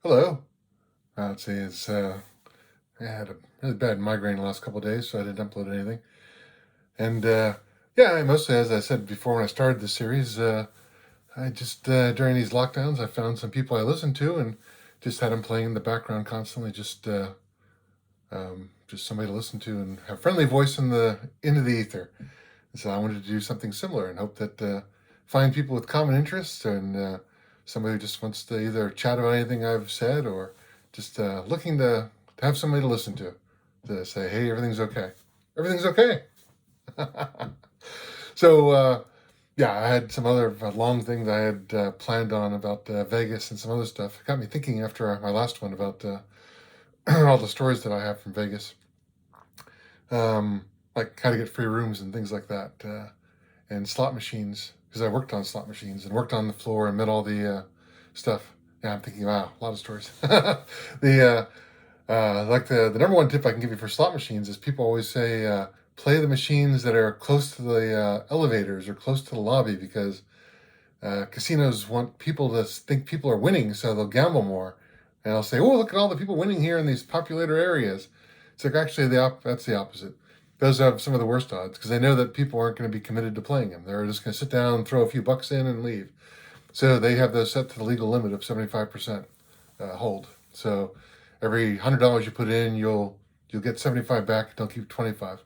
Hello. Let's see. I had a really bad migraine the last couple of days, so I didn't upload anything. And yeah, mostly, as I said before when I started this series, I just during these lockdowns, I found some people I listened to and just had them playing in the background constantly, just somebody to listen to and have friendly voice in the into the ether. And so I wanted to do something similar and hope that find people with common interests and somebody who just wants to either chat about anything I've said or just looking to have somebody to listen to say, hey, everything's okay. Everything's okay. So, yeah, I had some other long things I had planned on about Vegas and some other stuff. It got me thinking after my last one about all the stories that I have from Vegas, like how to get free rooms and things like that. And slot machines because I worked on slot machines and worked on the floor and met all the stuff. Yeah, I'm thinking, wow, a lot of stories. The number one tip I can give you for slot machines is people always say play the machines that are close to the elevators or close to the lobby because casinos want people to think people are winning, so they'll gamble more. And they'll say, "Oh, look at all the people winning here in these populated areas." It's like actually that's the opposite. Those have some of the worst odds because they know that people aren't going to be committed to playing them. They're just going to sit down, throw a few bucks in, and leave. So they have those set to the legal limit of 75% hold. So every $100 you put in, you'll get 75 back. They'll keep 25.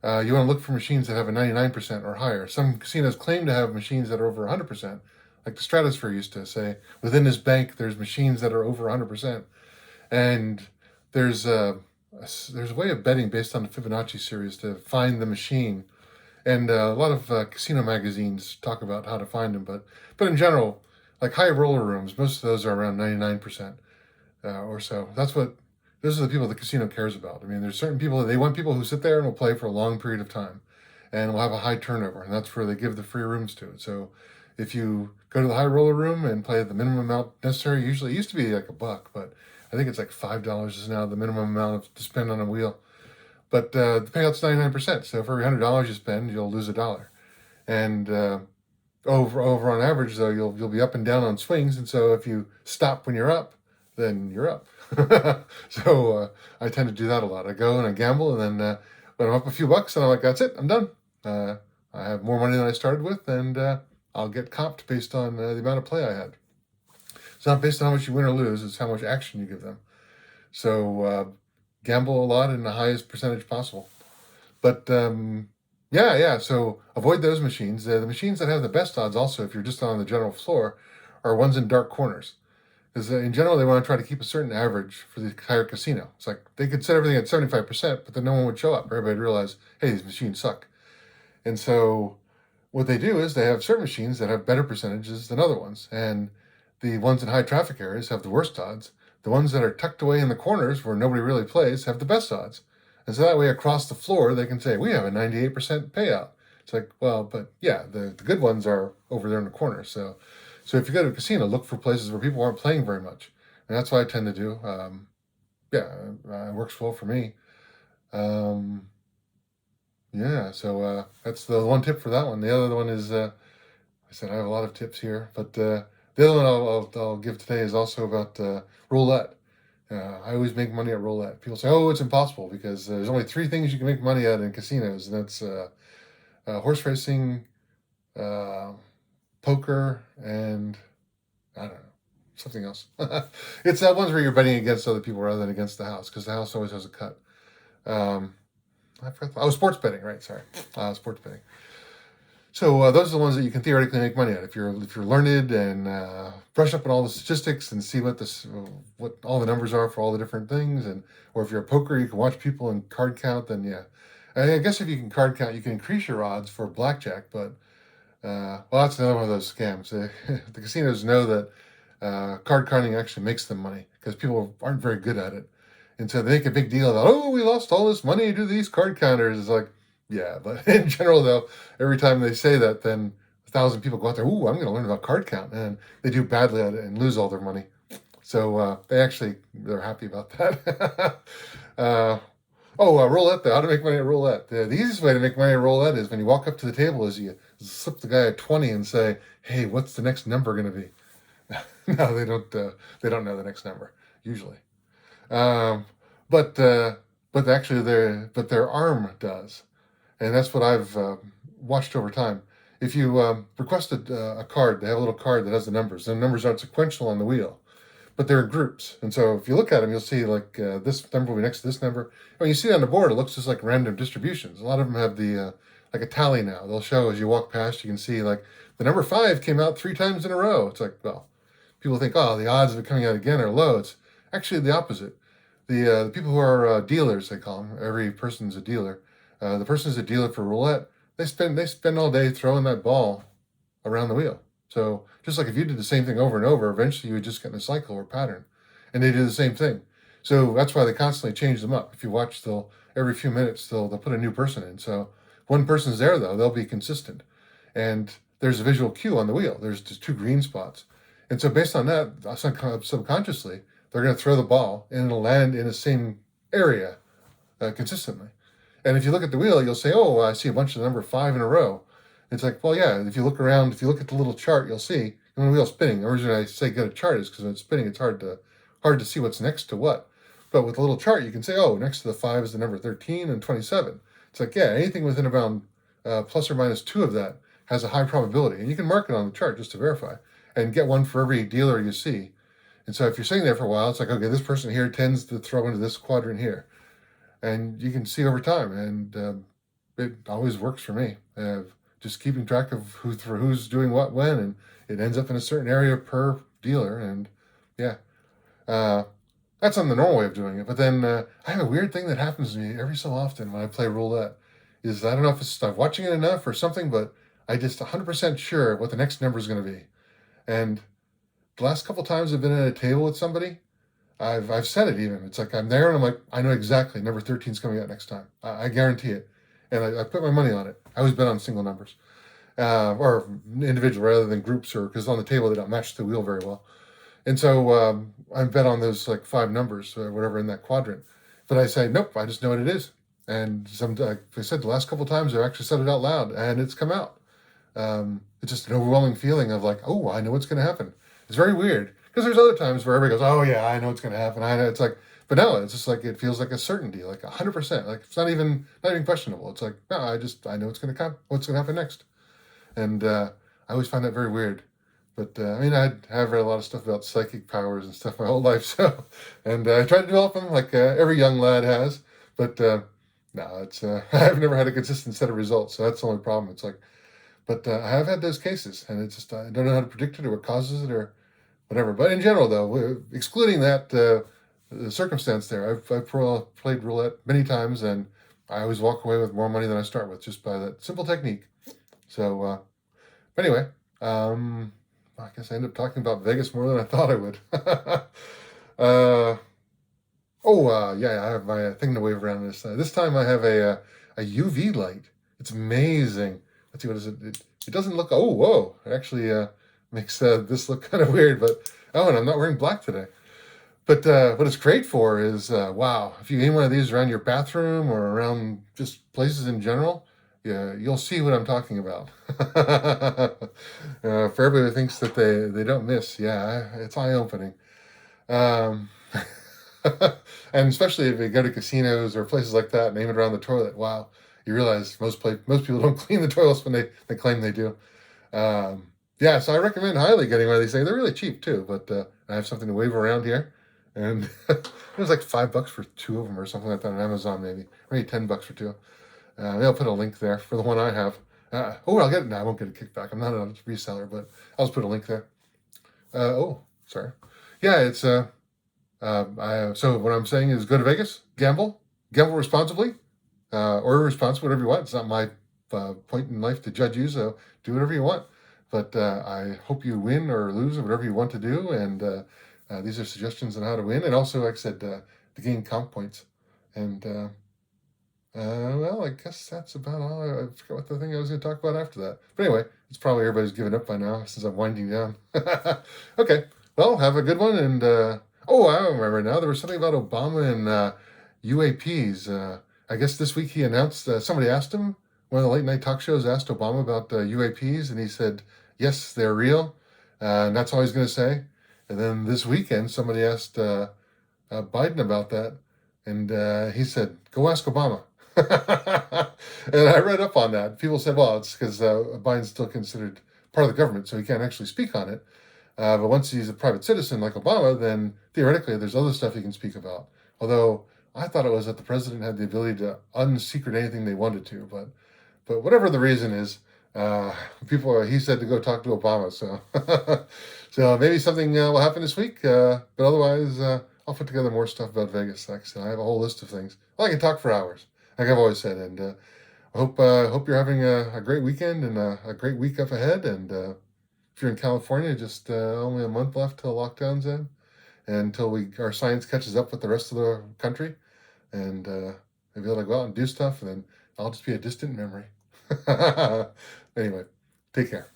You want to look for machines that have a 99% or higher. Some casinos claim to have machines that are over 100%, like the Stratosphere used to say. Within this bank, there's machines that are over 100%, and there's there's a way of betting based on the Fibonacci series to find the machine, and a lot of casino magazines talk about how to find them. But in general, like high roller rooms, most of those are around 99% or so. Those are the people the casino cares about. I mean, there's certain people that they want people who sit there and will play for a long period of time, and will have a high turnover, and that's where they give the free rooms to. So if you go to the high roller room and play the minimum amount necessary, usually it used to be like $1, but I think it's like $5 is now the minimum amount to spend on a wheel. But the payout's 99%. So for every $100 you spend, you'll lose $1. And over on average, though, you'll be up and down on swings. And so if you stop when you're up, then you're up. So I tend to do that a lot. I go and I gamble, and then when I'm up a few bucks, and I'm like, that's it, I'm done. I have more money than I started with, and I'll get comped based on the amount of play I had. It's not based on how much you win or lose; it's how much action you give them. So gamble a lot in the highest percentage possible. But yeah. So avoid those machines. The machines that have the best odds, also, if you're just on the general floor, are ones in dark corners. Because in general, they want to try to keep a certain average for the entire casino. It's like they could set everything at 75%, but then no one would show up. Everybody would realize, hey, these machines suck. And so what they do is they have certain machines that have better percentages than other ones. And the ones in high traffic areas have the worst odds. The ones that are tucked away in the corners where nobody really plays have the best odds. And so that way across the floor, they can say, we have a 98% payout. It's like, well, but yeah, the good ones are over there in the corner. So if you go to a casino, look for places where people aren't playing very much. And that's what I tend to do. Yeah, it works well for me. Um, yeah, so that's the one tip for that one. The other one is, I said I have a lot of tips here, but the other one I'll give today is also about roulette. I always make money at roulette. People say, oh, it's impossible because there's only three things you can make money at in casinos, and that's horse racing, uh, poker, and I don't know, something else. It's that ones where you're betting against other people rather than against the house because the house always has a cut. Um, I forgot. Oh, sports betting, right? Sorry, sports betting. So those are the ones that you can theoretically make money at if you're learned and brush up on all the statistics and see what all the numbers are for all the different things, and or if you're a poker, you can watch people and card count. Then yeah, I guess if you can card count, you can increase your odds for blackjack, but well, that's another one of those scams. The casinos know that card counting actually makes them money because people aren't very good at it. And so they make a big deal about, oh, we lost all this money to these card counters. It's like, yeah, but in general, though, every time they say that, then 1,000 people go out there, ooh, I'm going to learn about card count. And they do badly at it and lose all their money. So they're happy about that. Roulette, though. How to make money at roulette. The easiest way to make money at roulette is when you walk up to the table is you slip the guy a 20 and say, hey, what's the next number going to be? No, they don't. They don't know the next number usually. Um, but but actually, their arm does, and that's what I've watched over time. If you requested a card, they have a little card that has the numbers. The numbers aren't sequential on the wheel, but they're in groups. And so if you look at them, you'll see like this number will be next to this number. And when you see it on the board, it looks just like random distributions. A lot of them have the like a tally now. They'll show as you walk past, you can see like the number 5 came out 3 times in a row. It's like, well, people think, oh, the odds of it coming out again are low. It's actually the opposite. The people who are dealers, they call them. Every person's a dealer. The person who's a dealer for roulette. They spend all day throwing that ball around the wheel. So just like if you did the same thing over and over, eventually you would just get in a cycle or pattern. And they do the same thing. So that's why they constantly change them up. If you watch, they'll every few minutes they'll put a new person in. So one person's there though, they'll be consistent. And there's a visual cue on the wheel. There's just 2 green spots. And so based on that, subconsciously, they're going to throw the ball and it'll land in the same area consistently. And if you look at the wheel, you'll say, oh, I see a bunch of the number 5 in a row. It's like, well, yeah, if you look around, if you look at the little chart, you'll see when the wheel's spinning. The reason I say get a chart is because when it's spinning, it's hard to see what's next to what. But with a little chart, you can say, oh, next to the 5 is the number 13 and 27. It's like, yeah, anything within around plus or minus 2 of that has a high probability. And you can mark it on the chart just to verify and get one for every dealer you see. And so if you're sitting there for a while, it's like, okay, this person here tends to throw into this quadrant here. And you can see over time. And it always works for me. Just keeping track of who's doing what when, and it ends up in a certain area per dealer. And yeah, uh, that's on the normal way of doing it. But then I have a weird thing that happens to me every so often when I play roulette. Is I don't know if it's I'm watching it enough or something, but I just 100% sure what the next number is going to be. And the last couple times I've been at a table with somebody, I've said it even. It's like I'm there and I'm like, I know exactly number 13 is coming out next time. I guarantee it. And I put my money on it. I always bet on single numbers. Or individual rather than groups, or because on the table they don't match the wheel very well. And so I bet on those like 5 numbers or whatever in that quadrant. But I say, nope, I just know what it is. And like I said, the last couple of times I've actually said it out loud and it's come out. It's just an overwhelming feeling of like, oh, I know what's going to happen. It's very weird because there's other times where everybody goes, oh yeah, I know what's going to happen. I know. It's like, but no, it's just like it feels like a certainty, like 100%. Like it's not even questionable. It's like no, I know what's going to come, what's going to happen next. And I always find that very weird. But I mean, I have read a lot of stuff about psychic powers and stuff my whole life. So, and I try to develop them like every young lad has. But no, it's I've never had a consistent set of results. So that's the only problem. It's like, but I have had those cases, and it's just I don't know how to predict it or what causes it or whatever. But in general, though, excluding that the circumstance there, I've played roulette many times, and I always walk away with more money than I start with just by that simple technique. So, but anyway, I guess I ended up talking about Vegas more than I thought I would. Yeah, I have my thing to wave around this. This time I have a UV light. It's amazing. Let's see, what is it? It doesn't look. Oh, whoa! It actually makes this look kind of weird. But oh, and I'm not wearing black today. But what it's great for is wow. If you aim one of these around your bathroom or around just places in general, yeah, you'll see what I'm talking about. For everybody who thinks that they don't miss, yeah, it's eye opening. Um, and especially if you go to casinos or places like that and aim it around the toilet, wow, you realize most people don't clean the toilets when they claim they do. Yeah, so I recommend highly getting one of these things. They're really cheap too, but I have something to wave around here, and it was like $5 for 2 of them or something like that on Amazon, maybe $10 for 2. I'll put a link there for the one I have. I'll get it. No, I won't get a kickback. I'm not a reseller, but I'll just put a link there. Sorry. Yeah, it's so what I'm saying is go to Vegas, gamble responsibly, or irresponsibly, whatever you want. It's not my point in life to judge you, so do whatever you want. But I hope you win or lose or whatever you want to do. And these are suggestions on how to win, and also, like I said, to gain comp points. And well, I guess that's about all. I forgot what the thing I was going to talk about after that. But anyway, it's probably everybody's given up by now since I'm winding down. Okay, well, have a good one. And I remember now. There was something about Obama and UAPs. I guess this week he announced, somebody asked him, one of the late night talk shows asked Obama about UAPs, and he said, yes, they're real. And that's all he's going to say. And then this weekend, somebody asked Biden about that, and he said, "Go ask Obama." And I read up on that. People said, "Well, it's because Biden's still considered part of the government, so he can't actually speak on it. But once he's a private citizen like Obama, then theoretically there's other stuff he can speak about." Although I thought it was that the president had the ability to unsecret anything they wanted to, but whatever the reason is, he said to go talk to Obama. So so maybe something will happen this week. But otherwise, I'll put together more stuff about Vegas. Like I said, I have a whole list of things. Well, I can talk for hours, like I've always said. And I hope you're having a great weekend and a great week up ahead. And if you're in California, just only a month left till lockdown's in, and until our science catches up with the rest of the country, and maybe able to go out and do stuff, and then I'll just be a distant memory. Anyway, take care.